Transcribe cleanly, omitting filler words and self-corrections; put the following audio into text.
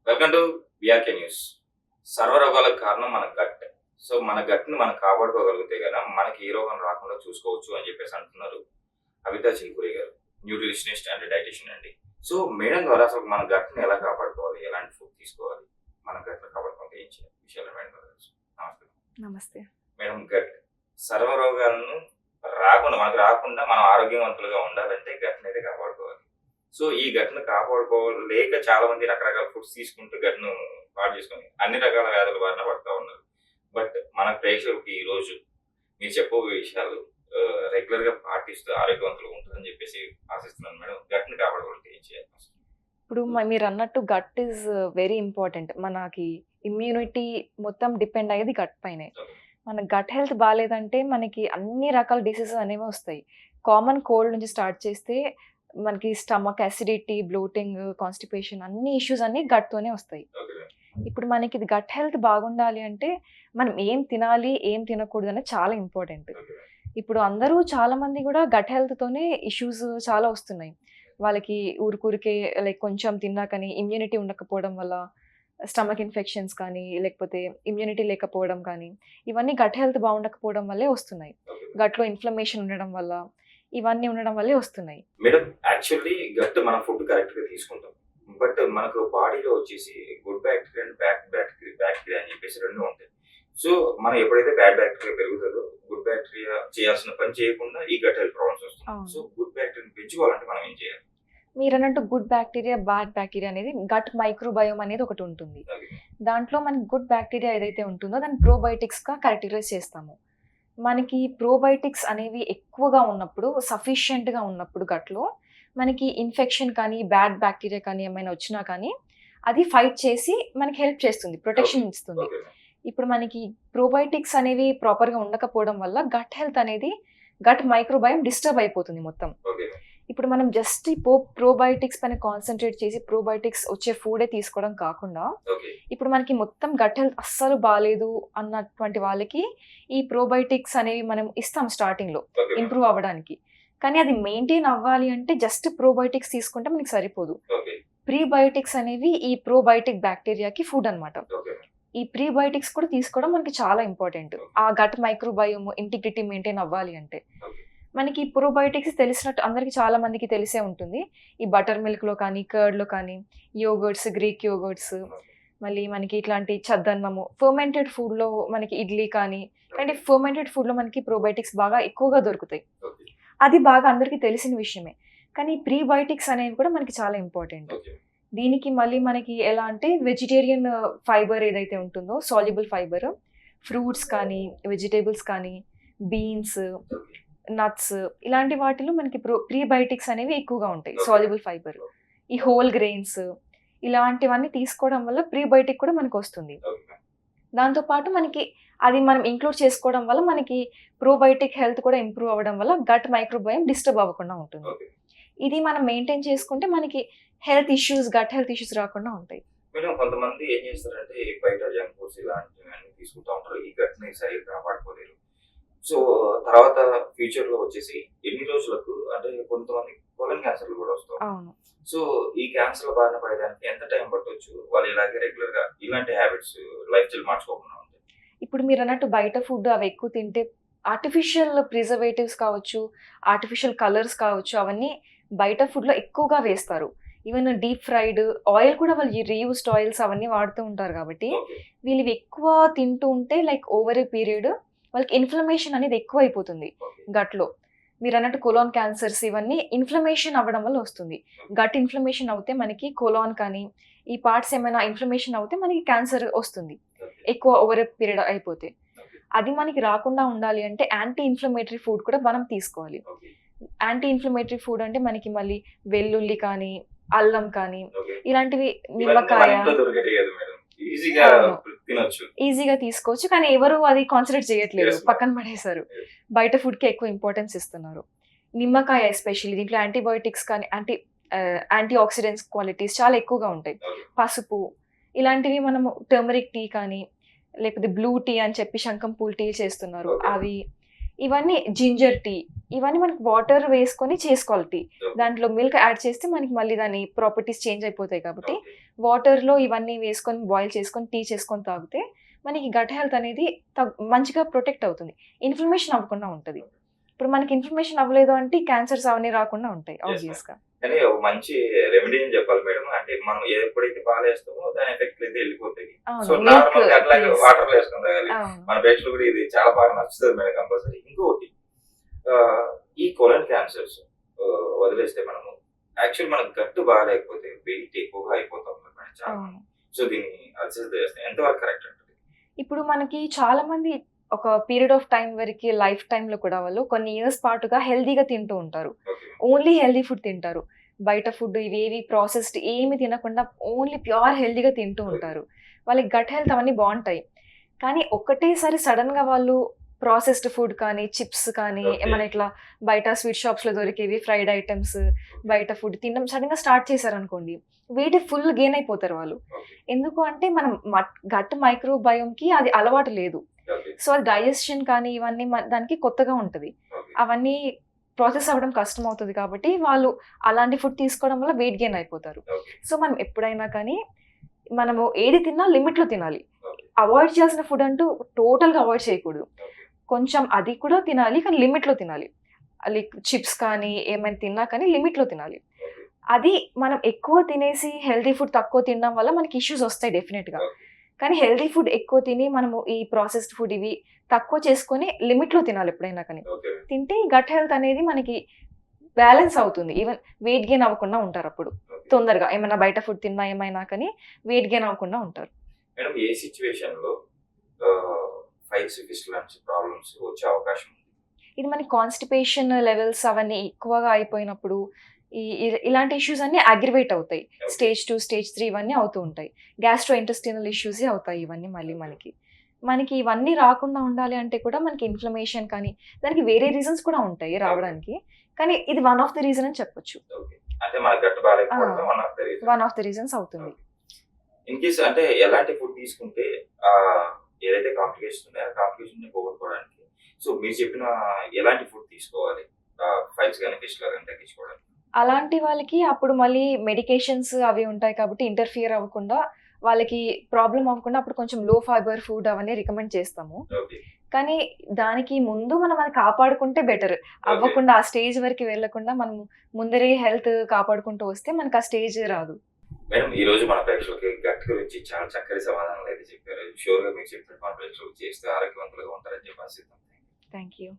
Welcome to VRK news. సర్వరోగాలకు కారణం మన గట్. సో మన గట్‌ని మనం కాపాడుకోగలిగితే గన మనకి ఏ రోగం రాకుండా చూసుకోవచ్చు అని చెప్పేసి అంటున్నారు అవితా చిలుకూరి గారు. న్యూట్రిషనిస్ట్ అండ్ డైటీషియన్ అండి. సో మేడం ద్వారా అసలు మన గట్‌ని ఎలా కాపాడుకోవాలి? ఎలాంటి ఫుడ్ తీసుకోవాలి? మన గట్‌ని కాపాడుకుంటే ఏం చేయాలి? విషయాలు మేడం ద్వారా తెలుసు. నమస్తే. నమస్తే. మేడం గట్ సర్వరోగాలను మనకు రాకుండా మనం ఆరోగ్యవంతులుగా ఉండాలంటే గట్‌ని అయితే కాపాడుకోవాలి. సో ఈ గట్‌ను కాపాడుకోలేక చాలా మంది రకరకాల ఫుడ్స్ తీసుకుంటూ గట్‌ను పాడు చేసుకొని అన్ని రకాల వ్యాధుల బారిన పడతా ఉన్నారు. బట్ మన ప్రేక్షకులకి ఈ రోజు మీరు చెప్పబోయే విషయాలు రెగ్యులర్ గా పాటిస్తూ ఆరోగ్యవంతులుగా ఉంటారని చెప్పేసి ఆశిస్తున్నాను మేడం. గట్‌ని కాపాడుకోవాలంటే ఏం చేయాలి ఫస్ట్? ఇప్పుడు మీరన్నట్టు గట్ ఈజ్ వెరీ ఇంపార్టెంట్. మనకి ఇమ్యూనిటీ మొత్తం డిపెండ్ అయ్యేది గట్ పైనే. మన గట్ హెల్త్ బాలేదంటే మనకి అన్ని రకాల డిసీజెస్ అనేవి వస్తాయి. కామన్ కోల్డ్ నుంచి స్టార్ట్ చేస్తే మనకి స్టమక్ అసిడిటీ, బ్లోటింగ్, కాన్‌స్టిపేషన్ అన్ని ఇష్యూస్ అన్నీ గట్‌తోనే వస్తాయి. ఓకే. ఇప్పుడు మనకి ఇది గట్ హెల్త్ బాగుండాలి అంటే మనం ఏం తినాలి, ఏం తినకూడదు అనేది చాలా ఇంపార్టెంట్. ఓకే. ఇప్పుడు అందరూ చాలామంది గూడా గట్ హెల్త్‌తోనే ఇష్యూస్ చాలా వస్తున్నాయి. వాళ్ళకి ఊరికే లైక్ కొంచెం తిన్నాకని ఇమ్యూనిటీ ఉండకపోవడం వల్ల స్టమక్ ఇన్ఫెక్షన్స్ కానీ, లేకపోతే ఇమ్యూనిటీ లేకపోవడం కానీ, ఇవన్నీ గట్ హెల్త్ బాగుండకపోవడం వల్లే వస్తున్నాయి. ఓకే. గట్‌లో ఇన్‌ఫ్లమేషన్ ఉండడం వల్ల, ఇవన్నీ ఉండడం వల్లే వస్తున్నాయి. మేడం యాక్చువల్లీ గట్ మనం ఫుడ్ కరెక్ట్ గా తీసుకుంటాం. బట్ మనకు బాడీలో వచ్చేసి గుడ్ బ్యాక్టీరియా అండ్ బ్యాక్టీరియా అని చెప్పేసి రెండు ఉంటాయి. సో మనం ఎప్పుడైతే బ్యాడ్ బ్యాక్టీరియా పెరుగుతుందో గుడ్ బ్యాక్టీరియా చేయాల్సిన పని చేయకుండా ఈ గట్ హెల్త్ ప్రాబ్లమ్స్ వస్తాయి. అవును. సో గుడ్ బ్యాక్టీరియాని పెంచుకోవాలంటే మనం ఏం చేయాలి? మీరన్నట్టు గుడ్ బ్యాక్టీరియా, బ్యాడ్ బ్యాక్టీరియా అనేది గట్ మైక్రోబయోమ్ అనేది ఒకటి ఉంటుంది. ఓకే. దాంట్లో మనకి గుడ్ బ్యాక్టీరియా ఏదైతే ఉంటుందో దాన్ని ప్రోబయోటిక్స్‌గా క్యారెక్టరైజ్ చేస్తాము. మనకి ప్రోబయోటిక్స్ అనేవి ఎక్కువగా ఉన్నప్పుడు, సఫిషియెంట్‌గా ఉన్నప్పుడు గట్‌లో మనకి ఇన్ఫెక్షన్ కానీ, బ్యాడ్ బ్యాక్టీరియా కానీ ఏమైనా వచ్చినా కానీ అది ఫైట్ చేసి మనకి హెల్ప్ చేస్తుంది. ప్రొటెక్షన్ ఇస్తుంది. ఓకే. ఇప్పుడు మనకి ప్రోబయోటిక్స్ అనేవి ప్రాపర్‌గా ఉండకపోవడం వల్ల గట్ హెల్త్ అనేది గట్ మైక్రోబయోమ్ డిస్టర్బ్ అయిపోతుంది మొత్తం. ఓకే. ఇప్పుడు మనం జస్ట్ ఈ ప్రోబయోటిక్స్ పైన కాన్సంట్రేట్ చేసి ప్రోబయోటిక్స్ వచ్చే ఫుడే తీసుకోవడం కాకుండా, ఓకే. ఇప్పుడు మనకి మొత్తం గట్ హెల్త్ అస్సలు బాలేదు అన్నటువంటి వాళ్ళకి ఈ ప్రోబయోటిక్స్ అనేవి మనం ఇస్తాం స్టార్టింగ్‌లో ఓకే. ఇంప్రూవ్ అవ్వడానికి. కానీ అది మెయింటైన్ అవ్వాలి అంటే జస్ట్ ప్రోబయోటిక్స్ తీసుకుంటే మనకి సరిపోదు. ఓకే. ప్రీబయోటిక్స్ అనేవి ఈ ప్రోబయోటిక్ బ్యాక్టీరియాకి ఫుడ్ అన్నమాట. ఓకే. ఈ ప్రీబయోటిక్స్ కూడా తీసుకోవడం మనకి చాలా ఇంపార్టెంట్. ఆ గట్ మైక్రోబయోమ్ ఇంటిగ్రిటీ మెయింటైన్ అవ్వాలి అంటే. ఓకే. మనకి ప్రోబయోటిక్స్ తెలిసినట్టు అందరికి చాలా మందికి తెలిసే ఉంటుంది. ఈ బటర్ మిల్క్‌లో కానీ, కర్డ్‌లో కానీ, యోగర్ట్స్, గ్రీక్ యోగర్ట్స్, మళ్ళీ మనకి ఇట్లాంటి చద్దన్నము, ఫెర్మెంటెడ్ ఫుడ్‌లో మనకి ఇడ్లీ కానీ, అంటే ఫెర్మెంటెడ్ ఫుడ్‌లో మనకి ప్రోబయోటిక్స్ బాగా ఎక్కువగా దొరుకుతాయి. ఓకే. అది బాగా అందరికీ తెలిసిన విషయమే. కానీ ప్రీబయోటిక్స్ అనేవి కూడా మనకి చాలా ఇంపార్టెంట్. ఓకే. దీనికి మళ్ళీ మనకి ఎలా అంటే వెజిటేరియన్ ఫైబర్ ఏదైతే ఉంటుందో సాల్యుబుల్ ఫైబర్, ఫ్రూట్స్ కానీ, వెజిటబుల్స్ కానీ, బీన్స్, ఓకే. నట్స్ ఇలాంటి వాటిలో మనకి ప్రీబయోటిక్స్ అనేవి ఎక్కువగా ఉంటాయి. Okay. Soluble fibre. ఈ హోల్ గ్రెయిన్స్ ఇలాంటివన్నీ తీసుకోవడం వల్ల ప్రీబయోటిక్ కూడా మనకు వస్తుంది. ఓకే. దాంతో పాటు మనకి అది మనం ఇంక్లూడ్ చేసుకోవడం వల్ల మనకి ప్రోబయోటిక్ హెల్త్ కూడా ఇంప్రూవ్ అవ్వడం వల్ల గట్ మైక్రోబయోమ్ డిస్టర్బ్ అవ్వకుండా ఉంటుంది. ఓకే. ఇది మనం మెయింటైన్ చేసుకుంటే మనకి గట్ హెల్త్ ఇష్యూస్ రాకుండా ఉంటాయి. మేడం కొంతమంది ఏం చేస్తారంటే బయట జంక్ ఫుడ్స్ ఇలాంటివన్నీ తీసుకుంటా ఉంటారు. ఈ గట్‌ని సరిగ్గా కాపాడుకోలేరు. సో తర్వాత ఫ్యూచర్ లో వచ్చేసి ఎన్ని రోజులకు అంటే కొంతమంది కొలన్ క్యాన్సర్లు కూడా వస్తాయి. అవును. సో ఈ క్యాన్సర్ బారిన పడేదానికి ఎంత టైం పట్టొచ్చు? వాళ్ళు ఇలాగే రెగ్యులర్ గా ఇలాంటి హ్యాబిట్స్ లైఫ్ స్టైల్ మార్చుకోకుండా ఉంటాయి. ఇప్పుడు మీరన్నట్టు బయట ఫుడ్ అవి ఎక్కువ తింటే ఆర్టిఫిషియల్ ప్రిజర్వేటివ్స్ కావచ్చు, ఆర్టిఫిషియల్ కలర్స్ కావచ్చు, అవన్నీ బయట ఫుడ్‌లో ఎక్కువగా వేస్తారు. ఈవెన్ డీప్ ఫ్రైడ్ ఆయిల్ కూడా వాళ్ళు రీయూజ్డ్ ఆయిల్స్ అవన్నీ వాడుతూ ఉంటారు కాబట్టి, ఓకే. వీళ్ళు ఇవి ఎక్కువ తింటూ ఉంటే లైక్ ఓవర్ ఏ పీరియడ్ వాళ్ళకి ఇన్‌ఫ్లమేషన్ అనేది ఎక్కువైపోతుంది ఓకే. గట్‌లో. మీరన్నట్టు కొలాన్ క్యాన్సర్స్ ఇవన్నీ ఇన్‌ఫ్లమేషన్ అవ్వడం వల్ల వస్తుంది. గట్ ఇన్‌ఫ్లమేషన్ అవుతే మనకి కొలాన్ కానీ, ఈ పార్ట్స్ ఏమైనా ఇన్‌ఫ్లమేషన్ అవుతే మనకి క్యాన్సర్ వస్తుంది. ఓకే. ఎక్కువ ఓవర్ ఏ పీరియడ్ అయిపోతే. ఓకే. అది మనకి రాకుండా ఉండాలి అంటే యాంటీ ఇన్‌ఫ్లమేటరీ ఫుడ్ కూడా మనం తీసుకోవాలి. ఓకే. యాంటీ ఇన్‌ఫ్లమేటరీ ఫుడ్ అంటే మనకి మళ్ళీ వెల్లుల్లి కానీ, అల్లం కానీ, ఓకే. ఇలాంటివి ఇవన్నీ మన నిమ్మకాయ ఇంట్లో దొరికేటివి కదా మేడం. ఈజీగా అవును. తినొచ్చు. ఈజీగా తీసుకోవచ్చు. కానీ ఎవరు అది కాన్సంట్రేట్ చేయట్లేదు. Yes, ma'am. పక్కన పడేశారు. Yes. బయట ఫుడ్‌కే ఎక్కువ ఇంపార్టెన్స్ ఇస్తున్నారు. నిమ్మకాయ ఎస్పెషల్లీ దీంట్లో యాంటీబయోటిక్స్ కానీ యాంటీ ఆక్సిడెంట్స్ క్వాలిటీస్ చాలా ఎక్కువగా ఉంటాయి. ఓకే. పసుపు ఇలాంటివి మనము టర్మరిక్ టీ కానీ, లేకపోతే బ్లూ టీ అని చెప్పి శంఖం పూల్ టీ చేస్తున్నారు. Okay. అవి ఇవన్నీ జింజర్ టీ, ఇవన్నీ మనకి వాటర్ వేసుకొని చేసుకోవాలి టీ. దాంట్లో మిల్క్ యాడ్ చేస్తే మనకి మళ్ళీ దాని ప్రాపర్టీస్ చేంజ్ అయిపోతాయి కాబట్టి వాటర్‌లో ఇవన్నీ వేసుకొని బాయిల్ చేసుకొని టీ చేసుకొని తాగితే మనకి గట్ హెల్త్ అనేది మంచిగా ప్రొటెక్ట్ అవుతుంది. ఇన్‌ఫ్లమేషన్ అవ్వకుండా ఉంటది. ఇప్పుడు మనకి ఇన్‌ఫ్లమేషన్ అవ్వలేదు అంటే క్యాన్సర్స్ అవన్నీ రాకుండా ఉంటాయి ఆబ్వియస్‌గా. కానీ ఒక మంచి రెమెడీ అని చెప్పాలి మేడం. అంటే మనం ఎప్పుడైతే పాలేస్తామో దాని ఎఫెక్ట్ అయితే వెళ్ళిపోతాయి. సో అవును. నార్మల్ మిల్క్ అట్లాగే ప్లీజ్. వాటర్‌లో వేసుకొని తాగాలి. అవును. మన ప్రేక్షకులు కూడా ఇది చాలా బాగా నచ్చుతది మేడం కంపల్సరీ. ఇంకొకటి ఈ కొలన్ క్యాన్సర్స్ వదిలేస్తే మనము యాక్చువల్ మన గట్ బాగాలేకపోతే వెయిట్ ఎక్కువగా అయిపోతాం మేడం చాలా. అవును. సో దీన్ని అడ్జస్ట్ చేస్తే ఎంతవరకు కరెక్ట్ అంటది? ఇప్పుడు మనకి చాలా మంది ఒక పీరియడ్ ఆఫ్ టైమ్ వరకి లైఫ్ టైమ్‌లో కూడా వాళ్ళు కొన్ని ఇయర్స్ పాటుగా హెల్తీగా తింటూ ఉంటారు. ఓకే. ఓన్లీ హెల్తీ ఫుడ్ తింటారు. బయట ఫుడ్ ఇవేవి ప్రాసెస్డ్ ఏమి తినకుండా ఓన్లీ ప్యూర్ హెల్తీగా తింటూ ఉంటారు. వాళ్ళకి గట్ హెల్త్ అవన్నీ బావుంటాయి. కానీ ఒకటేసారి సడెన్‌గా వాళ్ళు ప్రాసెస్డ్ ఫుడ్ కానీ, చిప్స్ కానీ, ఓకే. ఏమన్నా ఇట్లా బయట స్వీట్ షాప్స్‌లో దొరికేవి ఫ్రైడ్ ఐటెమ్స్, బయట ఫుడ్ తినడం సడెన్‌గా స్టార్ట్ చేశారనుకోండి, వెయిట్ ఫుల్ గెయిన్ అయిపోతారు వాళ్ళు. ఓకే. ఎందుకు అంటే మనం గట్ మైక్రోబయోమ్‌కి అది అలవాటు లేదు. ఓకే. సో, అది డైజెషన్ కానీ ఇవన్నీ దానికి కొత్తగా ఉంటది. ఓకే. అవన్నీ ప్రాసెస్ అవ్వడం కష్టమవుతది కాబట్టి వాళ్ళు అలాంటి ఫుడ్ తీసుకోవడం వల్ల వెయిట్ గెయిన్ అయిపోతారు. ఓకే. సో, మనం ఎప్పుడైనా కానీ మనము ఏది తిన్నా లిమిట్‌లో తినాలి. ఓకే. అవాయిడ్ చేయాల్సిన ఫుడ్ అంటూ టోటల్‌గా అవాయిడ్ చేయకూడదు. ఓకే. కొంచెం అది కూడా తినాలి. కానీ లిమిట్‌లో తినాలి. లైక్ చిప్స్ కానీ ఏమైనా తిన్నా కానీ లిమిట్‌లో తినాలి. ఓకే. అది మనం ఎక్కువ తినేసి హెల్తీ ఫుడ్ తక్కువ తినడం వల్ల మనకి ఇష్యూస్ వస్తాయి డెఫినెట్‌గా. ఓకే. కానీ హెల్తీ ఫుడ్ ఎక్కువ తిని మనము ఈ ప్రాసెస్డ్ ఫుడ్ ఇవి తక్కువ చేసుకొని లిమిట్‌లో తినాలి ఎప్పుడైనా కానీ. ఓకే. తింటే గట్ హెల్త్ అనేది మనకి బ్యాలెన్స్ అవుతుంది. ఈవెన్ వెయిట్ గెయిన్ అవ్వకుండా ఉంటారప్పుడు. ఓకే. తొందరగా ఏమన్నా బయట ఫుడ్ తిన్నా ఏమైనా కానీ వెయిట్ గెయిన్ అవ్వకుండా ఉంటారు. మేడం ఏ సిట్యుయేషన్‌లో ఫైల్స్, ఫిస్ట్ లాంటి ప్రాబ్లమ్స్ వచ్చే అవకాశం ఉంది? ఇది మనకి కాన్‌స్టిపేషన్ లెవెల్స్ అవన్నీ ఎక్కువగా అయిపోయినప్పుడు ఇలాంటి ఇష్యూస్ అన్నీ అగ్రివేట్ అవుతాయి. ఓకే. స్టేజ్ 2, స్టేజ్ 3 ఇవన్నీ అవుతూ ఉంటాయి. గ్యాస్ట్రో ఇంటెస్టినల్ ఇష్యూసే అవుతాయి ఇవన్నీ మళ్ళీ మనకి. మనకి ఇవన్నీ రాకుండా ఉండాలి అంటే కూడా మనకి ఇన్‌ఫ్లమేషన్ కానీ, దానికి వేరే రీజన్స్ కూడా ఉంటాయి రావడానికి. కానీ ఇది వన్ ఆఫ్ ది రీజన్ అని చెప్పొచ్చు. ఓకే. అంటే మన గట్ బాలేకపోవడం one of the reason. One of the reasons అవుతుంది. ఇన్ కేస్ అంటే ఎలాంటి ఫుడ్ తీసుకుంటే ఏదైతే కాంప్లికేషన్ ఉన్నాయో ఆ కాంప్లికేషన్ పోగొట్టుకోవడానికి సో మీరు చెప్పిన ఎలాంటి ఫుడ్ తీసుకోవాలి ఫైల్స్ కానీ ఫిస్ట్ కానీ తగ్గించుకోవడానికి? అలాంటి వాళ్ళకి అప్పుడు మళ్ళీ మెడికేషన్స్ అవి ఉంటాయి కాబట్టి ఇంటర్ఫియర్ అవ్వకుండా వాళ్ళకి ప్రాబ్లమ్ అవ్వకుండా అప్పుడు కొంచెం లో ఫైబర్ ఫుడ్ అవన్నీ రికమెండ్ చేస్తాము. ఓకే. కానీ దానికి ముందు మనం అది కాపాడుకుంటే బెటర్. అవ్వకుండా ఆ స్టేజ్ వరకు వెళ్ళకుండా మనం ముందరే హెల్త్ కాపాడుకుంటూ వస్తే మనకు ఆ స్టేజ్ రాదు. మేడం ఈ రోజు మన ప్రేక్షకులకి గట్ గురించి చాలా చక్కటి సమాధానాలు అయితే చెప్పారు. షూర్ గా మీరు చెప్పిన ప్రేక్షకులు చేస్తే ఆరోగ్యవంతులుగా ఉంటారని చెప్పి ఆశిద్దాం. Thank you.